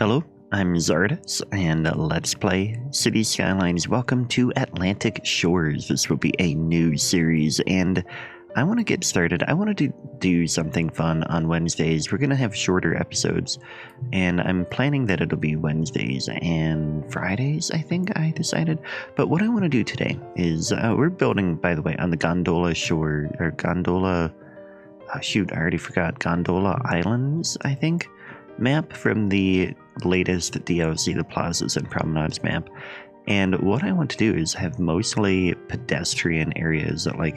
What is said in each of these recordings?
Hello, I'm Czardus, and let's play City Skylines. Welcome to Atlantic Shores. This will be a new series, and I want to get started. I wanted to do something fun on Wednesdays. We're going to have shorter episodes, and I'm planning that it'll be Wednesdays and Fridays, I think I decided. But what I want to do today is, we're building, by the way, on the Gondola Shore, or Gondola, shoot, I already forgot, Gondola Islands, I think, map from the latest DLC, the Plazas and Promenades map. And what I want to do is have mostly pedestrian areas that, like,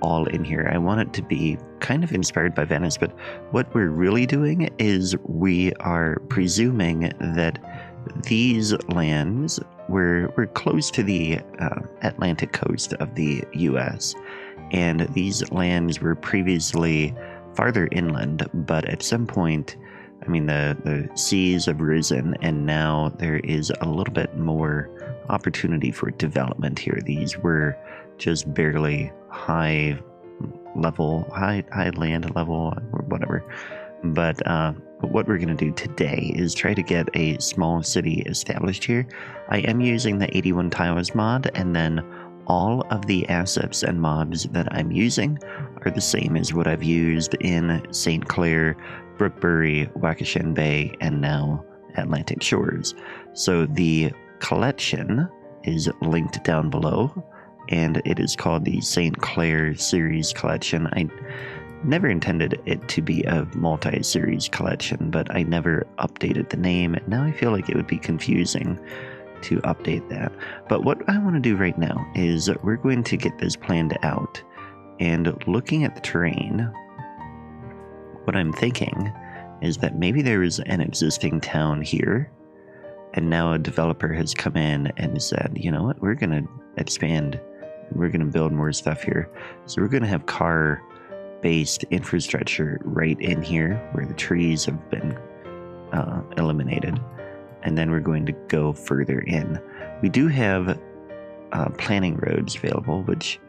all in here. I want it to be kind of inspired by Venice, but what we're really doing is we are presuming that these lands we're close to the Atlantic coast of the US, and these lands were previously farther inland, but at some point, I mean, the seas have risen, and now there is a little bit more opportunity for development here. These were just barely high land level, or whatever. But what we're going to do today is try to get a small city established here. I am using the 81 tiles mod, and then all of the assets and mods that I'm using are the same as what I've used in St. Clair, Brookbury, Waukesha Bay, and now Atlantic Shores. So the collection is linked down below, and it is called the St. Clair Series Collection. I never intended it to be a multi-series collection, but I never updated the name, and now I feel like it would be confusing to update that. But what I want to do right now is we're going to get this planned out, and looking at the terrain, what I'm thinking is that maybe there is an existing town here, and now a developer has come in and said, you know what, we're going to expand, we're going to build more stuff here. So we're going to have car-based infrastructure right in here where the trees have been eliminated. And then we're going to go further in. We do have planning roads available, which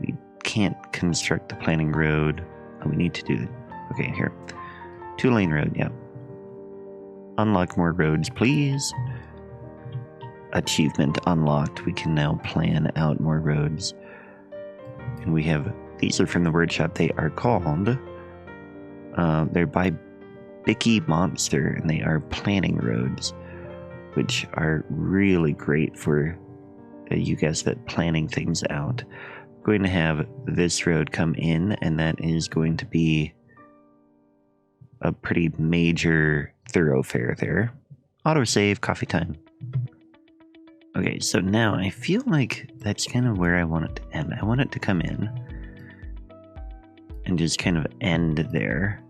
we can't construct the planning road. Oh, we need to do okay, here. 2-lane road, yeah. Unlock more roads, please. Achievement unlocked. We can now plan out more roads. And we have, these are from the workshop. They are called, they're by Bicky Monster, and they are planning roads, which are really great for, you guessed it, planning things out. We're going to have this road come in, and that is going to be a pretty major thoroughfare there. Autosave, coffee time. Okay, so now I feel like that's kind of where I want it to end. I want it to come in and just kind of end there,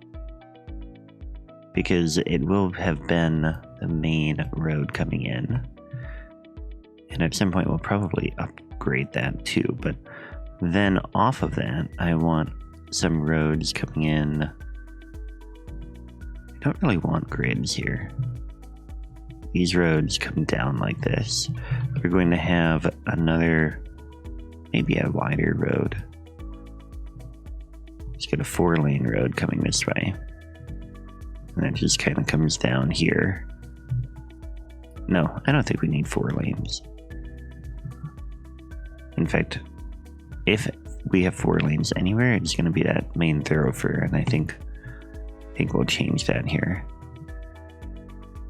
because it will have been the main road coming in. And at some point we'll probably upgrade that too, but then off of that I want some roads coming in. I don't really want grids here. These roads come down like this. We're going to have another, maybe a wider road. Let's get a 4-lane road coming this way. And it just kind of comes down here. No, I don't think we need 4 lanes. In fact, if we have 4 lanes anywhere, it's going to be that main thoroughfare, and I think we'll change that here.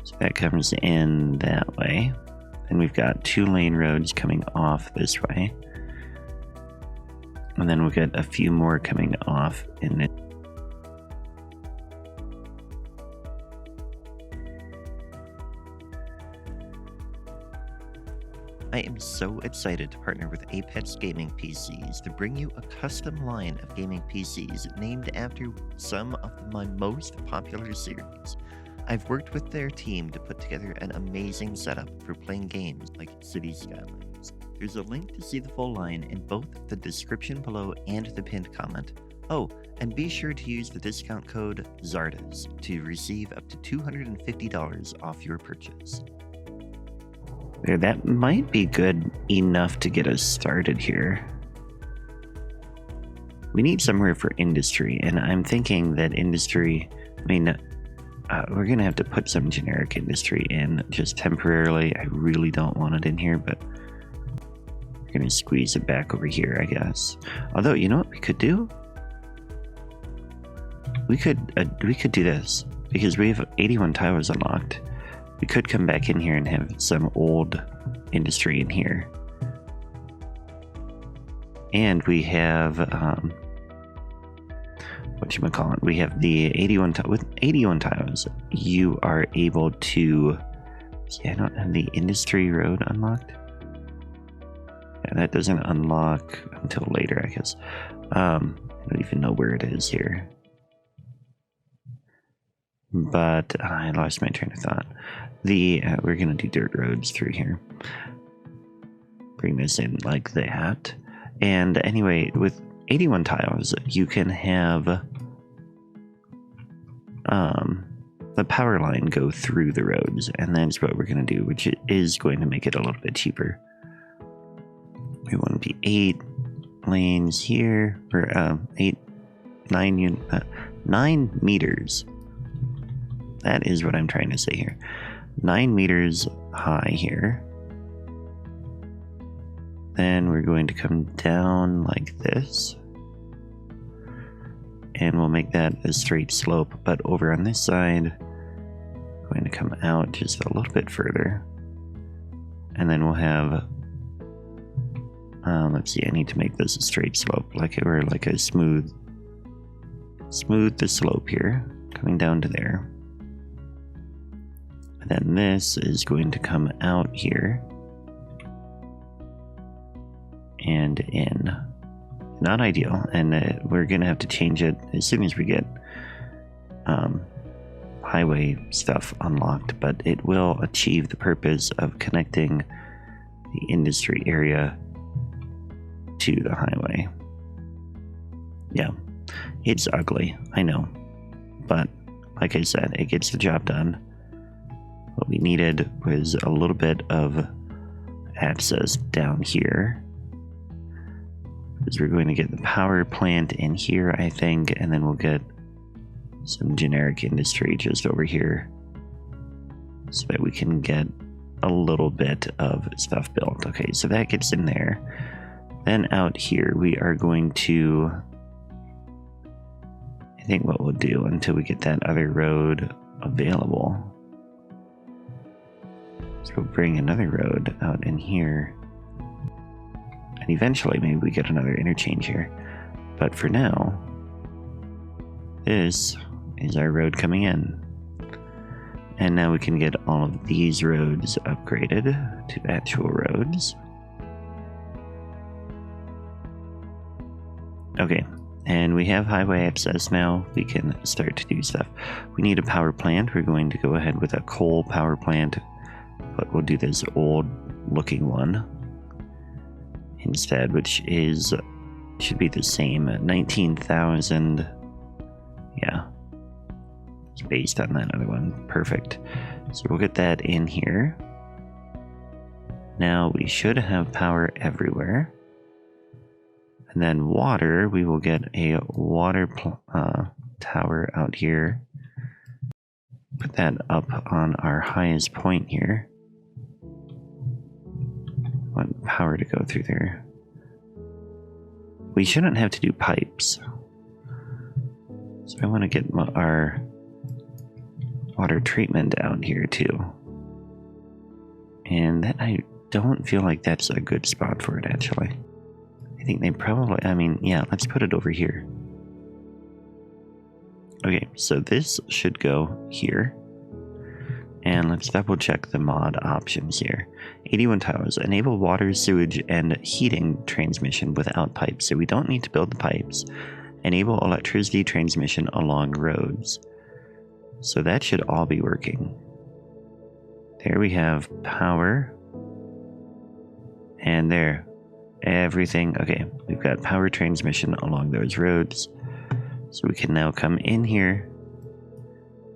So that comes in that way. Then we've got 2-lane roads coming off this way. And then we'll get a few more coming off in the I am so excited to partner with Apex Gaming PCs to bring you a custom line of gaming PCs named after some of my most popular series. I've worked with their team to put together an amazing setup for playing games like City Skylines. There's a link to see the full line in both the description below and the pinned comment. Oh, and be sure to use the discount code Czardus to receive up to $250 off your purchase. There, that might be good enough to get us started here. We need somewhere for industry, and I'm thinking that industry, I mean, we're gonna have to put some generic industry in just temporarily. I really don't want it in here, but we're gonna squeeze it back over here, I guess. Although, you know what we could do? We could do this because we have 81 towers unlocked. We could come back in here and have some old industry in here. And we have, whatchamacallit, we have the 81, with 81 tiles, you are able to, see, I don't have the industry road unlocked. Yeah, that doesn't unlock until later, I guess. I don't even know where it is here. But I lost my train of thought. We're gonna do dirt roads through here. Bring this in like that. And anyway, with 81 tiles, you can have the power line go through the roads, and that's what we're going to do, which is going to make it a little bit cheaper. We want to be 8 lanes here, or 9 meters. That is what I'm trying to say here. 9 meters high here. Then we're going to come down like this. And we'll make that a straight slope, but over on this side, going to come out just a little bit further. And then we'll have, let's see, I need to make this a straight slope, like a smooth the slope here, coming down to there. And then this is going to come out here. And in. Not ideal, and we're gonna have to change it as soon as we get highway stuff unlocked, but it will achieve the purpose of connecting the industry area to the highway. Yeah, it's ugly, I know, but like I said, it gets the job done. What we needed was a little bit of access down here, because we're going to get the power plant in here, I think, and then we'll get some generic industry just over here so that we can get a little bit of stuff built. Okay, so that gets in there. Then out here we are going to, I think what we'll do until we get that other road available, so we'll bring another road out in here. And eventually maybe we get another interchange here. But for now, this is our road coming in. And now we can get all of these roads upgraded to actual roads. Okay, and we have highway access now. We can start to do stuff. We need a power plant. We're going to go ahead with a coal power plant, but we'll do this old looking one instead, which should be the same, 19,000. Yeah, it's based on that other one. Perfect. So we'll get that in here. Now we should have power everywhere. And then water, we will get a water tower out here. Put that up on our highest point here. Want power to go through there. We shouldn't have to do pipes. So I want to get our water treatment out here too. And that, I don't feel like that's a good spot for it actually. I think they probably, I mean, yeah, let's put it over here. Okay, so this should go here. And let's double check the mod options here. 81 tiles, enable water, sewage, and heating transmission without pipes. So we don't need to build the pipes. Enable electricity transmission along roads. So that should all be working. There we have power. And there, everything. Okay, we've got power transmission along those roads. So we can now come in here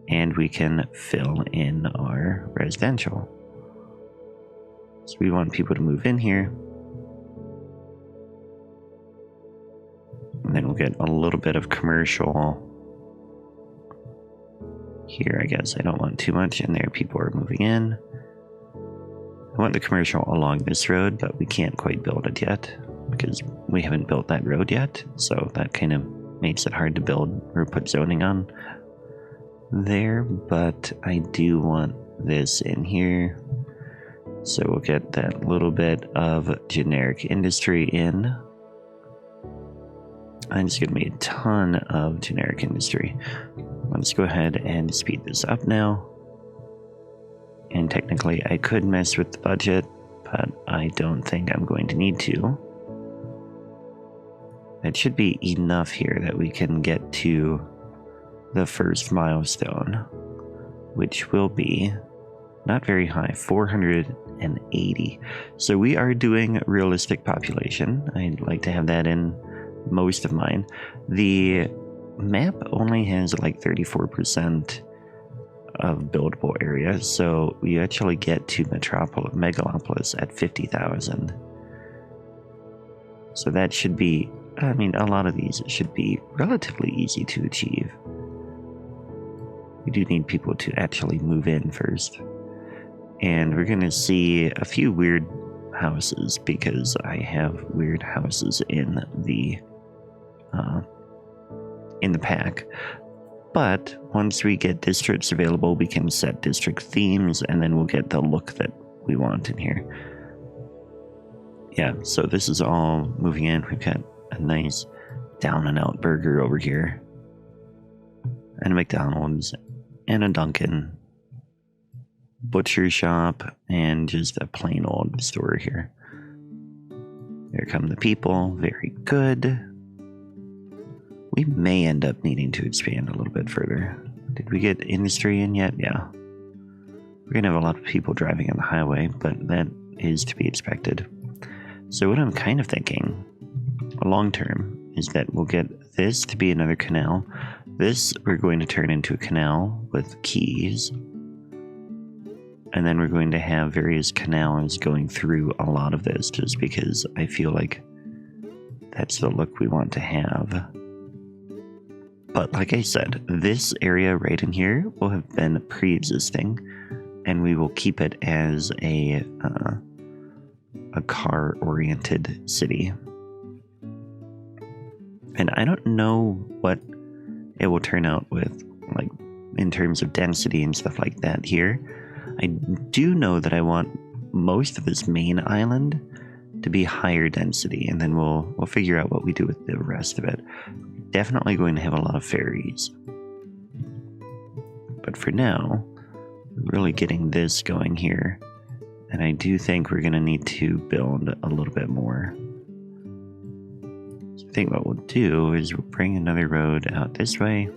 and we can fill in our residential. So we want people to move in here. And then we'll get a little bit of commercial Here, I guess I don't want too much in there. People are moving in. I want the commercial along this road, but we can't quite build it yet because we haven't built that road yet. So that kind of makes it hard to build or put zoning on there. But I do want this in here. So we'll get that little bit of generic industry in. And it's going to be a ton of generic industry. Let's go ahead and speed this up now. And technically I could mess with the budget, but I don't think I'm going to need to. That should be enough here that we can get to the first milestone, which will be not very high, 480. So we are doing realistic population. I'd like to have that in most of mine. The map only has like 34% of buildable area, so we actually get to megalopolis at 50,000. So that should be, I mean, a lot of these should be relatively easy to achieve. We do need people to actually move in first. And we're going to see a few weird houses because I have weird houses in the pack. But once we get districts available, we can set district themes, and then we'll get the look that we want in here. Yeah, so this is all moving in. We've got a nice down and out burger over here, and a McDonald's, and a Dunkin', butcher shop, and just a plain old store here. Here come the people. Very good. We may end up needing to expand a little bit further. Did we get industry in yet? Yeah. We're going to have a lot of people driving on the highway, but that is to be expected. So what I'm kind of thinking, long term, is that we'll get this to be another canal. This we're going to turn into a canal with quays. And then we're going to have various canals going through a lot of this, just because I feel like that's the look we want to have. But like I said, this area right in here will have been pre-existing, and we will keep it as a car-oriented city. And I don't know what it will turn out with, like, in terms of density and stuff like that here. I do know that I want most of this main island to be higher density, and then we'll figure out what we do with the rest of it. Definitely going to have a lot of ferries. But for now, we're really getting this going here. And I do think we're going to need to build a little bit more. So I think what we'll do is we'll bring another road out this way.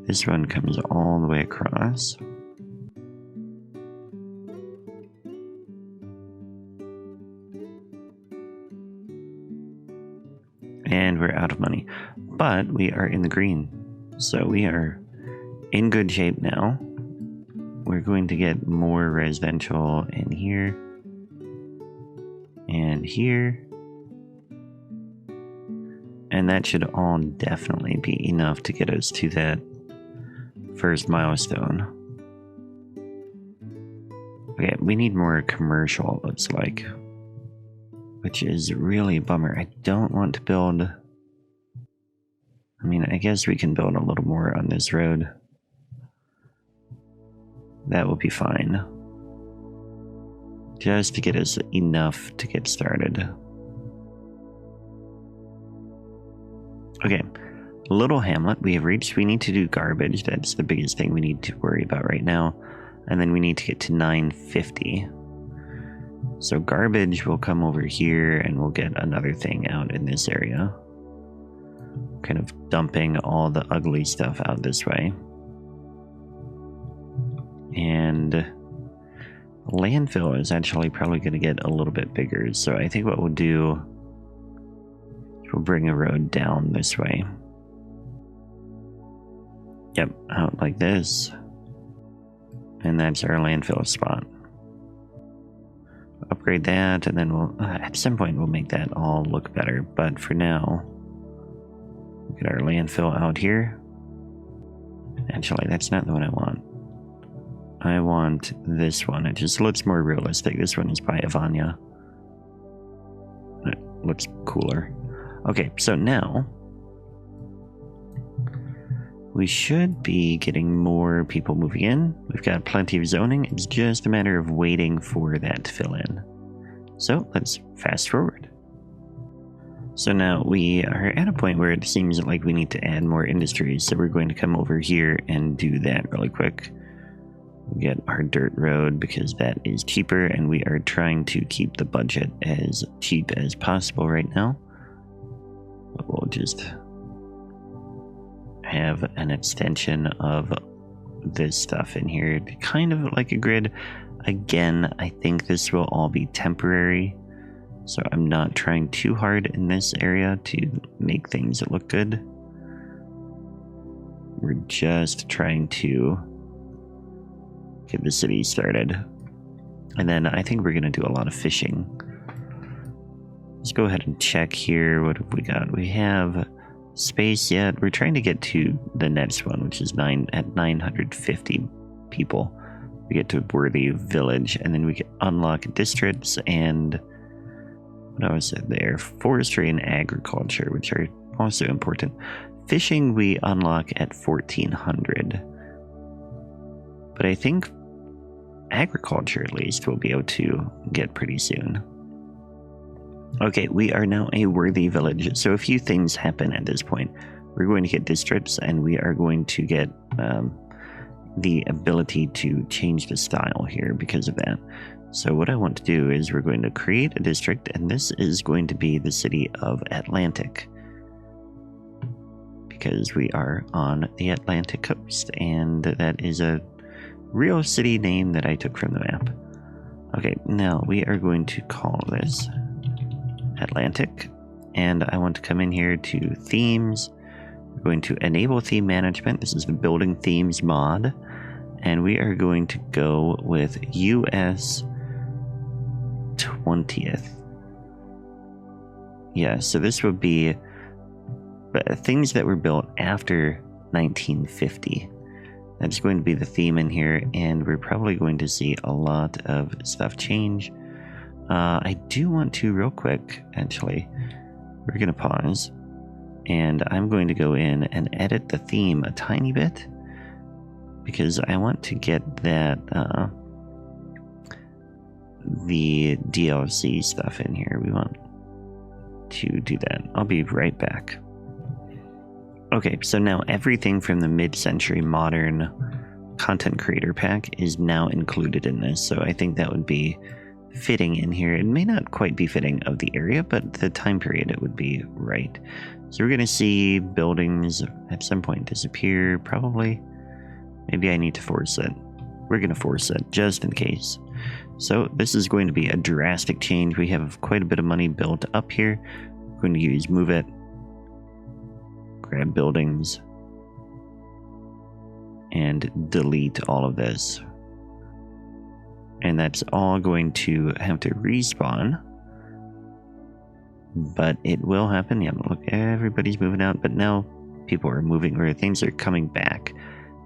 This one comes all the way across. And we're out of money, but we are in the green, so we are in good shape now. We're going to get more residential in here and here, and that should all definitely be enough to get us to that first milestone. Okay, we need more commercial, it looks like, which is really a bummer. I don't want to build... I mean, I guess we can build a little more on this road. That will be fine. Just to get us enough to get started. Okay, Little Hamlet we have reached. We need to do garbage. That's the biggest thing we need to worry about right now. And then we need to get to 950. So garbage will come over here, and we'll get another thing out in this area. Kind of dumping all the ugly stuff out this way. And landfill is actually probably going to get a little bit bigger. So I think what we'll do is we'll bring a road down this way. Yep, out like this. And that's our landfill spot. Upgrade that, and then we'll at some point we'll make that all look better, but for now, get our landfill out here. Actually, that's not the one I want. I want this one. It just looks more realistic. This one is by Ivania. It looks cooler. Okay, so now we should be getting more people moving in. We've got plenty of zoning. It's just a matter of waiting for that to fill in. So let's fast forward. So now we are at a point where it seems like we need to add more industries. So we're going to come over here and do that really quick. We get our dirt road because that is cheaper, and we are trying to keep the budget as cheap as possible right now. But we'll just have an extension of this stuff in here, kind of like a grid. Again, I think this will all be temporary, so I'm not trying too hard in this area to make things look good. We're just trying to get the city started. And then I think we're going to do a lot of fishing. Let's go ahead and check here. What have we got? We have space yet. We're trying to get to the next one, which is at 950 people. We get to Worthy Village, and then we can unlock districts and what else is there? Forestry and agriculture, which are also important. Fishing we unlock at 1400. But I think agriculture, at least, we'll be able to get pretty soon. Okay, we are now a worthy village, so a few things happen at this point. We're going to get districts, and we are going to get the ability to change the style here because of that. So what I want to do is we're going to create a district, and this is going to be the city of Atlantic, because we are on the Atlantic coast, and that is a real city name that I took from the map. Okay, now we are going to call this Atlantic, and I want to come in here to themes. We're going to enable theme management. This is the building themes mod, and we are going to go with US 20th. Yeah, so this would be things that were built after 1950. That's going to be the theme in here, and we're probably going to see a lot of stuff change. I do want to, real quick, actually, we're going to pause, and I'm going to go in and edit the theme a tiny bit, because I want to get that, the DLC stuff in here. We want to do that. I'll be right back. Okay, so now everything from the mid-century modern content creator pack is now included in this, so I think that would be fitting in here. It may not quite be fitting of the area, but the time period it would be right. So we're going to see buildings at some point disappear, probably. Maybe I need to force it. We're going to force it, just in case. So this is going to be a drastic change. We have quite a bit of money built up here. We're going to use Move It. Grab buildings and delete all of this, and that's all going to have to respawn, but it will happen. Yeah, look, everybody's moving out, but now people are moving, or things are coming back.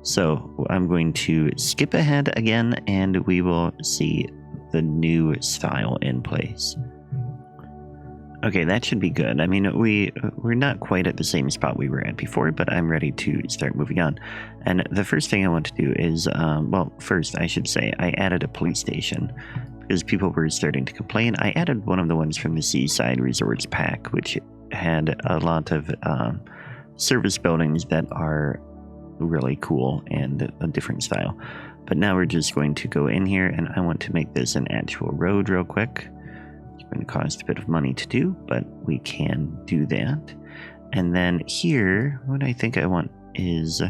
So I'm going to skip ahead again, and we will see the new style in place. Okay, that should be good. I mean, we're not quite at the same spot we were at before, but I'm ready to start moving on. And the first thing I want to do is, well, first I should say I added a police station because people were starting to complain. I added one of the ones from the Seaside Resorts pack, which had a lot of service buildings that are really cool and a different style. But now we're just going to go in here, and I want to make this an actual road real quick. Going to cost a bit of money to do, but we can do that. And then here, what I think I want is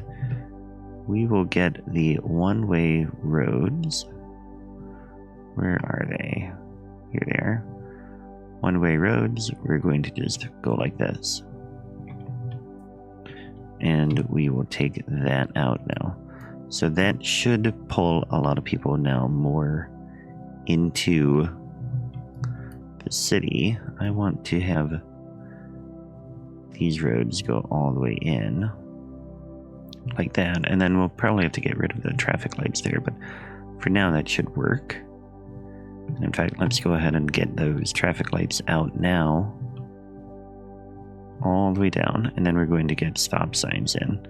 we will get the one-way roads. Where are they? Here they are. One-way roads. We're going to just go like this, and we will take that out now. So that should pull a lot of people now more into city. I want to have these roads go all the way in. like that, and then we'll probably have to get rid of the traffic lights there, but for now that should work. And in fact, let's go ahead and get those traffic lights out now, all the way down, and then we're going to get stop signs in.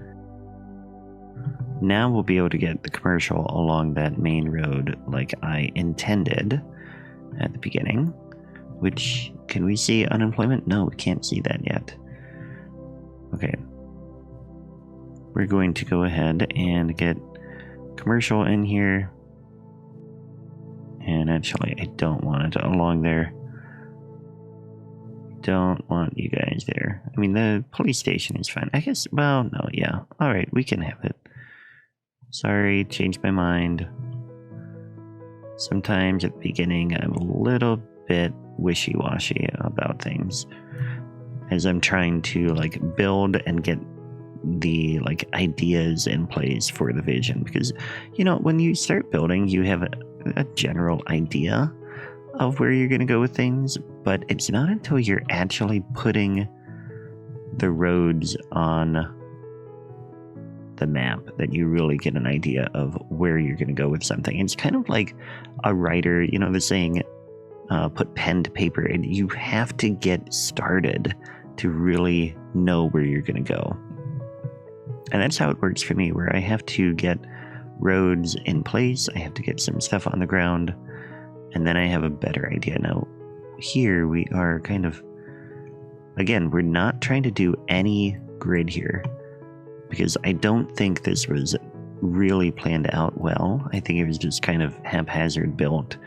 Now we'll be able to get the commercial along that main road like I intended at the beginning. Which, can we see unemployment? No, we can't see that yet. Okay. We're going to go ahead and get commercial in here. And actually, I don't want it along there. Don't want you guys there. I mean, the police station is fine. I guess, well, no, yeah. Alright, we can have it. Sorry, changed my mind. Sometimes at the beginning, I'm a little bit wishy-washy about things as I'm trying to like build and get the like ideas in place for the vision, because you know, when you start building you have a general idea of where you're going to go with things, but it's not until you're actually putting the roads on the map that you really get an idea of where you're going to go with something. It's kind of like a writer, you know, the saying, put pen to paper, and you have to get started to really know where you're going to go. And that's how it works for me, where I have to get roads in place, I have to get some stuff on the ground, and then I have a better idea. Now, here we are kind of, again, we're not trying to do any grid here, because I don't think this was really planned out well. I think it was just kind of haphazard built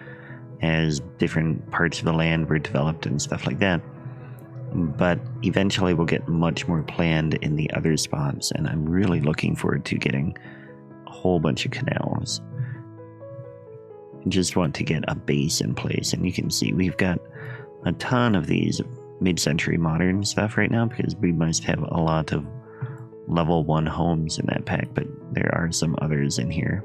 as different parts of the land were developed and stuff like that. But eventually we'll get much more planned in the other spots, and I'm really looking forward to getting a whole bunch of canals. I just want to get a base in place, and you can see we've got a ton of these mid-century modern stuff right now because we must have a lot of level 1 homes in that pack, but there are some others in here.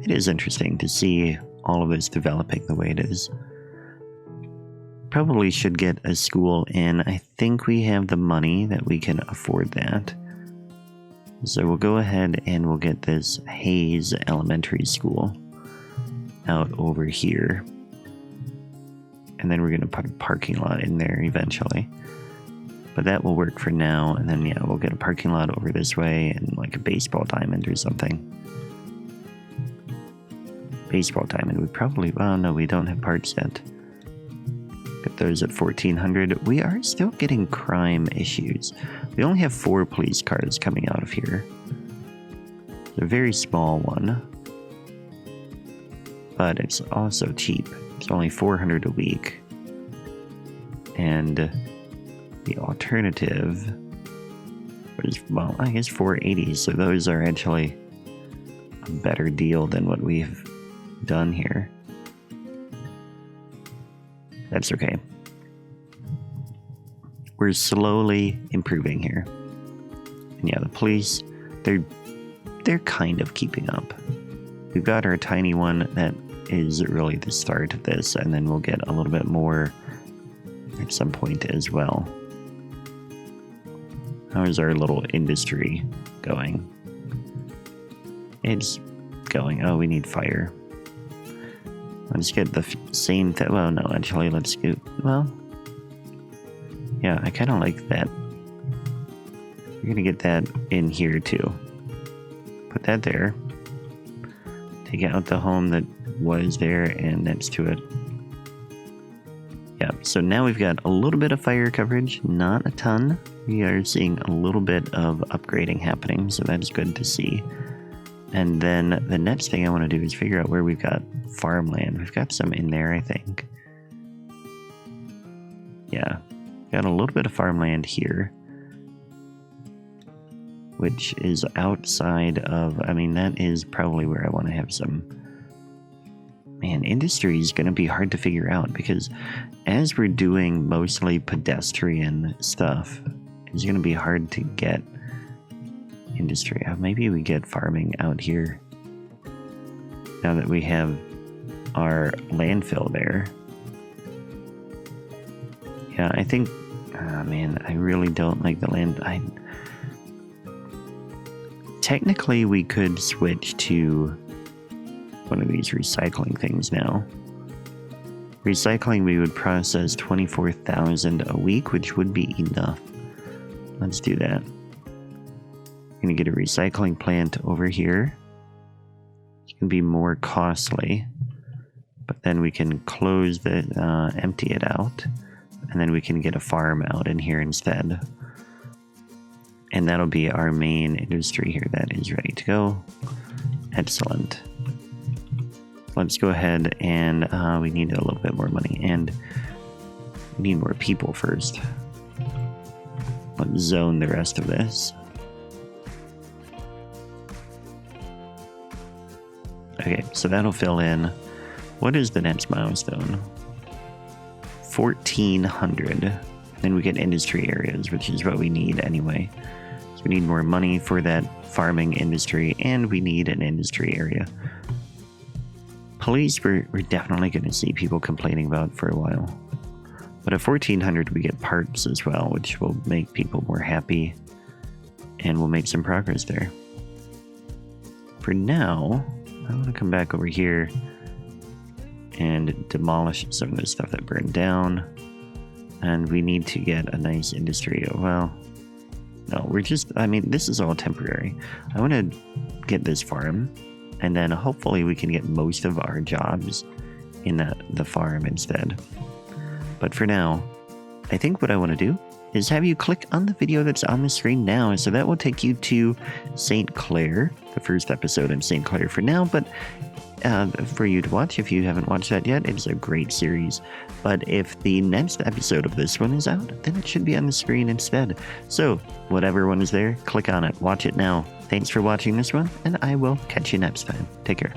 It is interesting to see all of this developing the way it is. Probably should get a school in. I think we have the money that we can afford that. So we'll go ahead and we'll get this Hayes Elementary School out over here. And then we're going to put a parking lot in there eventually. But that will work for now. And then, yeah, we'll get a parking lot over this way and like a baseball diamond or something. Baseball diamond would probably... Oh, no, we don't have parts yet. Get those at 1,400. We are still getting crime issues. We only have 4 police cars coming out of here. It's a very small one. But it's also cheap. It's only 400 a week. And the alternative was, well, I guess 480. So those are actually a better deal than what we've done here. That's okay. We're slowly improving here. And yeah, the police, they're kind of keeping up. We've got our tiny one that is really the start of this, and then we'll get a little bit more at some point as well. How is our little industry going? It's going. Oh, we need fire. Let's get the same thing. Well, no, actually, let's go. Well, yeah, I kind of like that. We're going to get that in here, too. Put that there. Take out the home that was there and next to it. Yeah, so now we've got a little bit of fire coverage, not a ton. We are seeing a little bit of upgrading happening, so that's good to see. And then the next thing I want to do is figure out where we've got farmland. We've got some in there, I think. Yeah, got a little bit of farmland here, which is outside of, I mean, that is probably where I want to have some. Man, industry is going to be hard to figure out because as we're doing mostly pedestrian stuff, it's going to be hard to get industry. Maybe we get farming out here now that we have our landfill there. Yeah, I think, man, I really don't like the land. technically we could switch to one of these recycling things now. Recycling, we would process 24,000 a week, which would be enough. Let's do that. I'm gonna get a recycling plant over here. It's gonna be more costly, but then we can close the, empty it out, and then we can get a farm out in here instead. And that'll be our main industry here. That is ready to go. Excellent. Let's go ahead and we need a little bit more money, and we need more people first. Let's zone the rest of this. Okay, so that'll fill in. What is the next milestone? 1,400. Then we get industry areas, which is what we need anyway. So we need more money for that farming industry, and we need an industry area. Police, we're definitely going to see people complaining about for a while. But at 1,400, we get parts as well, which will make people more happy, and we'll make some progress there. For now, I want to come back over here and demolish some of the stuff that burned down. And we need to get a nice industry. Well, no, we're just, I mean, this is all temporary. I want to get this farm, and then hopefully we can get most of our jobs in the farm instead. But for now, I think what I want to do is have you click on the video that's on the screen now. So that will take you to St. Clair, the first episode in St. Clair for now, but for you to watch if you haven't watched that yet. It's a great series. But if the next episode of this one is out, then it should be on the screen instead. So whatever one is there, click on it, watch it now. Thanks for watching this one, and I will catch you next time. Take care.